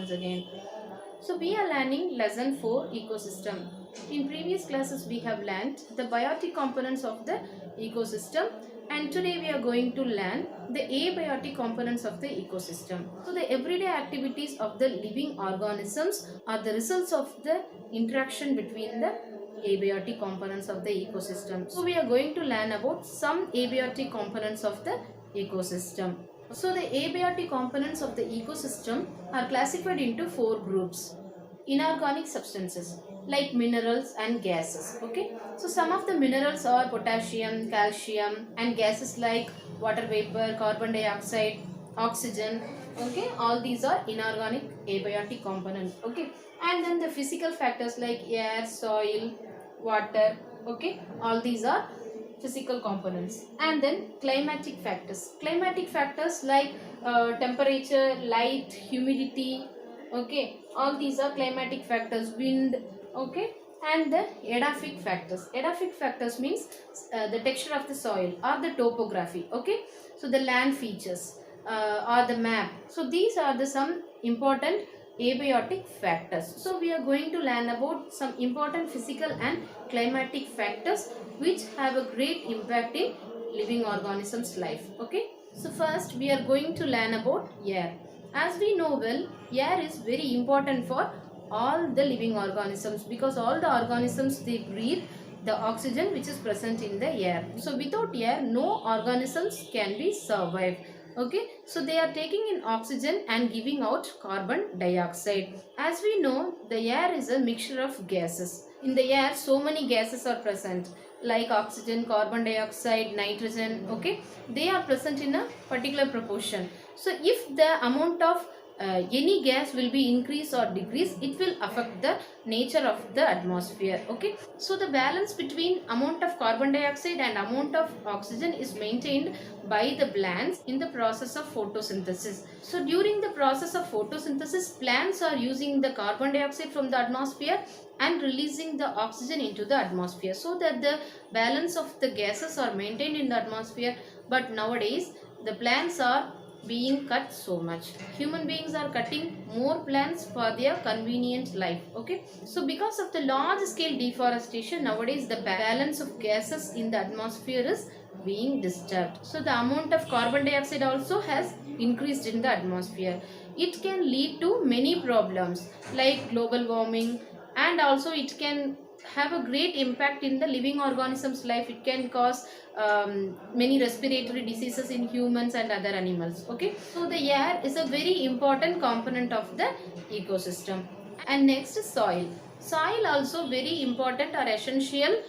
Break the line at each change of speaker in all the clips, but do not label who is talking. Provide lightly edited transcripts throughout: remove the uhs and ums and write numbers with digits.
once again. So we are learning lesson 4 ecosystem. In previous classes we have learned the biotic components of the ecosystem, and today we are going to learn the abiotic components of the ecosystem. So the everyday activities of the living organisms are the results of the interaction between the abiotic components of the ecosystem. So we are going to learn about some abiotic components of the ecosystem. So the abiotic components of the ecosystem are classified into 4 groups. Inorganic substances like minerals and gases. Okay, so some of the minerals are potassium, calcium, and gases like water vapor, carbon dioxide, oxygen. Okay, all these are inorganic abiotic components. Okay, and then the physical factors like air, soil, water. Okay, all these are physical components. And then climatic factors like temperature, light, humidity. Okay, all these are climatic factors, wind. Okay, and the edaphic factors means the texture of the soil or the topography. Okay, so the land features or the map. So these are the some important abiotic factors. So we are going to learn about some important physical and climatic factors which have a great impact in living organisms life. Okay, so first we are going to learn about air. As we know well, air is very important for all the living organisms, because all the organisms they breathe the oxygen which is present in the air. So without air no organisms can be survived. Okay, so they are taking in oxygen and giving out carbon dioxide. As we know, the air is a mixture of gases. In the air so many gases are present like oxygen, carbon dioxide, nitrogen. Okay, they are present in a particular proportion. So if the amount of any gas will be increase or decrease, it will affect the nature of the atmosphere. Okay, so the balance between amount of carbon dioxide and amount of oxygen is maintained by the plants in the process of photosynthesis. So during the process of photosynthesis, plants are using the carbon dioxide from the atmosphere and releasing the oxygen into the atmosphere, so that the balance of the gases are maintained in the atmosphere. But nowadays the plants are being cut so much. Human beings are cutting more plants for their convenient life. Okay, so because of the large scale deforestation, nowadays the balance of gases in the atmosphere is being disturbed. So the amount of carbon dioxide also has increased in the atmosphere. It can lead to many problems like global warming, and also it can have a great impact in the living organisms life. It can cause many respiratory diseases in humans and other animals. Okay, so the air is a very important component of the ecosystem. And next is soil also very important or essential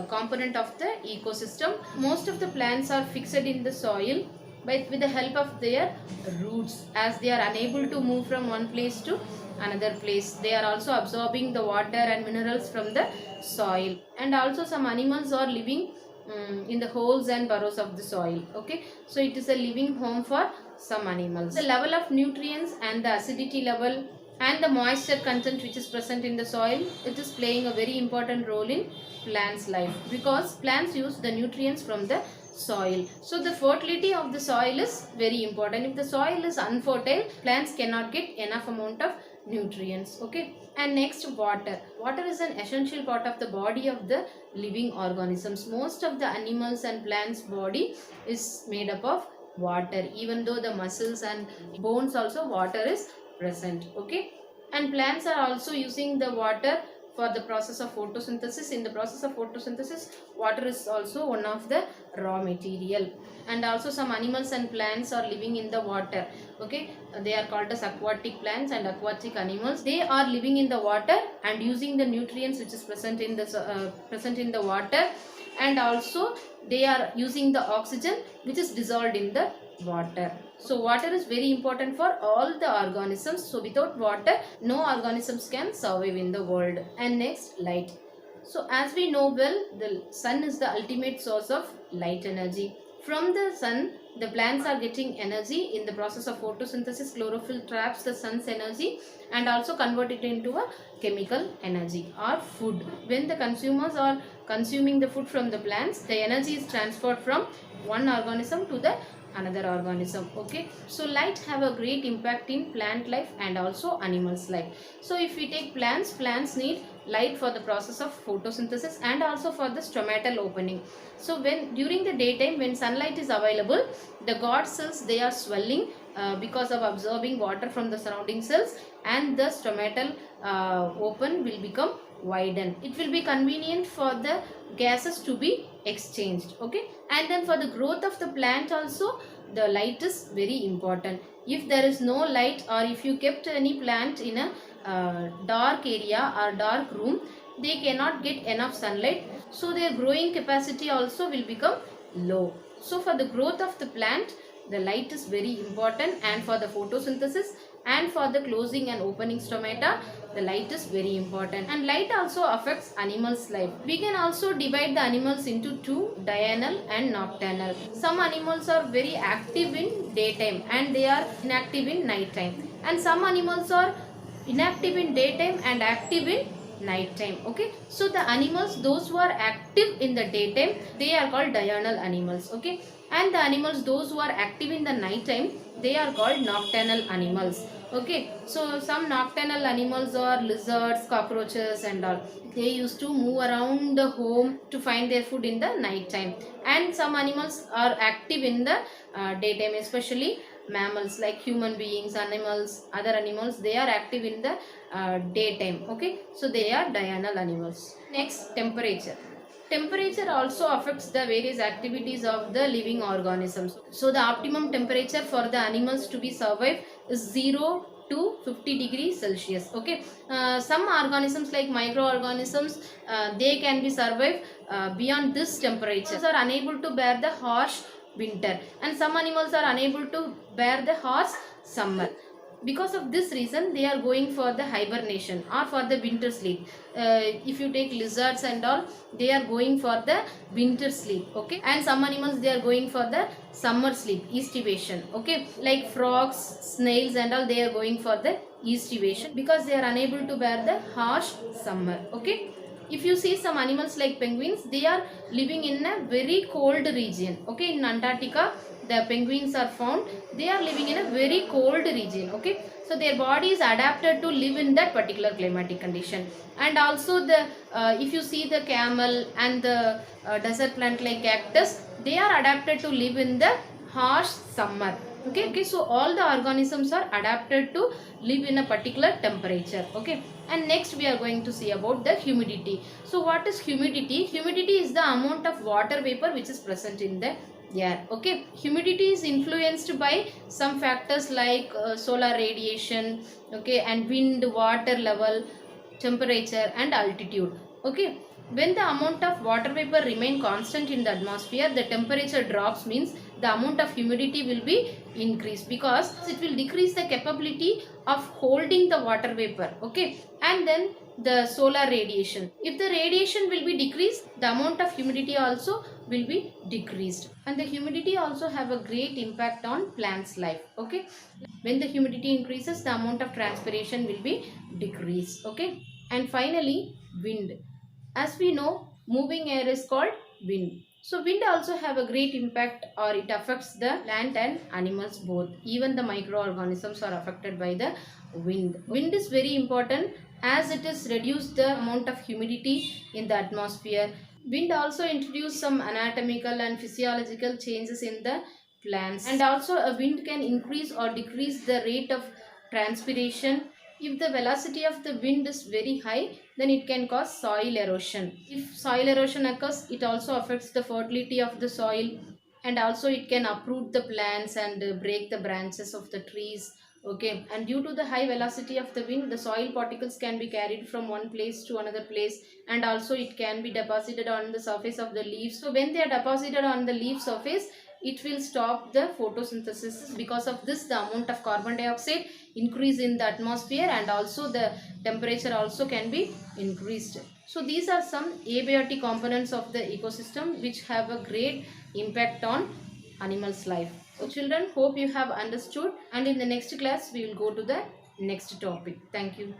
component of the ecosystem. Most of the plants are fixed in the soil with the help of their roots, as they are unable to move from one place to another place. They are also absorbing the water and minerals from the soil. And also some animals are living in the holes and burrows of the soil. Okay, so it is a living home for some animals. The level of nutrients and the acidity level and the moisture content which is present in the soil, it is playing a very important role in plants life, because plants use the nutrients from the soil. So the fertility of the soil is very important. If the soil is unfertile, plants cannot get enough amount of nutrients. Okay, and next, water is an essential part of the body of the living organisms. Most of the animals and plants body is made up of water. Even though the muscles and bones also water is present. Okay, and plants are also using the water for the process of photosynthesis. In the process of photosynthesis, water is also one of the raw material. And also some animals and plants are living in the water. Okay, they are called as aquatic plants and aquatic animals. They are living in the water and using the nutrients which is present in the water, and also they are using the oxygen which is dissolved in the water. So water is very important for all the organisms. So without water no organisms can survive in the world. And next, light. So as we know well, the sun is the ultimate source of light energy. From the sun the plants are getting energy. In the process of photosynthesis, chlorophyll traps the sun's energy and also convert it into a chemical energy or food. When the consumers are consuming the food from the plants, the energy is transferred from one organism to the another organism. Okay, so light have a great impact in plant life and also animals life. So if we take plants need light for the process of photosynthesis and also for the stomatal opening. So when during the daytime, when sunlight is available, the god cells, they are swelling because of absorbing water from the surrounding cells, and the stomatal open will become widen. It will be convenient for the gases to be exchanged. Okay, and then for the growth of the plant also, the light is very important. If there is no light, or if you kept any plant in a dark area or dark room, they cannot get enough sunlight, so their growing capacity also will become low. So for the growth of the plant, the light is very important, and for the photosynthesis and for the closing and opening stomata, the light is very important. And light also affects animals life. We can also divide the animals into two, diurnal and nocturnal. Some animals are very active in daytime and they are inactive in night time, and some animals are inactive in daytime and active in night time. Okay, so the animals, those who are active in the daytime, they are called diurnal animals. Okay, and the animals, those who are active in the night time, they are called nocturnal animals. Okay, so some nocturnal animals are lizards, cockroaches and all. They used to move around the home to find their food in the night time. And some animals are active in the daytime, especially mammals like human beings, animals, other animals, they are active in the daytime. Okay, so they are diurnal animals. Next, temperature. Temperature also affects the various activities of the living organisms. So the optimum temperature for the animals to be survive is 0 to 50 degrees Celsius. Okay, some organisms like microorganisms, they can be survived beyond this temperature. Are unable to bear the harsh winter, and some animals are unable to bear the harsh summer. Because of this reason, they are going for the hibernation or for the winter sleep. If you take lizards and all, they are going for the winter sleep. Okay, and some animals, they are going for the summer sleep, estivation. Okay, like frogs, snails and all, they are going for the estivation because they are unable to bear the harsh summer. Okay, if you see some animals like penguins, they are living in a very cold region. Okay, in Antarctica, the penguins are found. They are living in a very cold region. Okay, so their body is adapted to live in that particular climatic condition. And also the if you see the camel and the desert plant like cactus, they are adapted to live in the harsh summer. Okay, so all the organisms are adapted to live in a particular temperature. Okay, and next we are going to see about the humidity. So what is humidity? Humidity is the amount of water vapor which is present in the air. Okay, humidity is influenced by some factors like solar radiation, okay, and wind, water level, temperature and altitude. Okay, when the amount of water vapor remain constant in the atmosphere, the temperature drops, means the amount of humidity will be increased, because it will decrease the capability of holding the water vapor. Okay, and then the solar radiation, if the radiation will be decreased, the amount of humidity also will be decreased. And the humidity also have a great impact on plants life. Okay, when the humidity increases, the amount of transpiration will be decreased. Okay, and finally wind. As we know, moving air is called wind. So wind also have a great impact, or it affects the plant and animals both. Even the microorganisms are affected by the wind. Wind is very important as it is reduce the amount of humidity in the atmosphere. Wind also introduce some anatomical and physiological changes in the plants, and also a wind can increase or decrease the rate of transpiration. If the velocity of the wind is very high, then it can cause soil erosion. If soil erosion occurs, it also affects the fertility of the soil, and also it can uproot the plants and break the branches of the trees. Okay, and due to the high velocity of the wind, the soil particles can be carried from one place to another place, and also it can be deposited on the surface of the leaves. So when they are deposited on the leaf surface, it will stop the photosynthesis. Because of this, the amount of carbon dioxide increase in the atmosphere, and also the temperature also can be increased. So these are some abiotic components of the ecosystem which have a great impact on animals life. So children, hope you have understood, and in the next class we will go to the next topic. Thank you.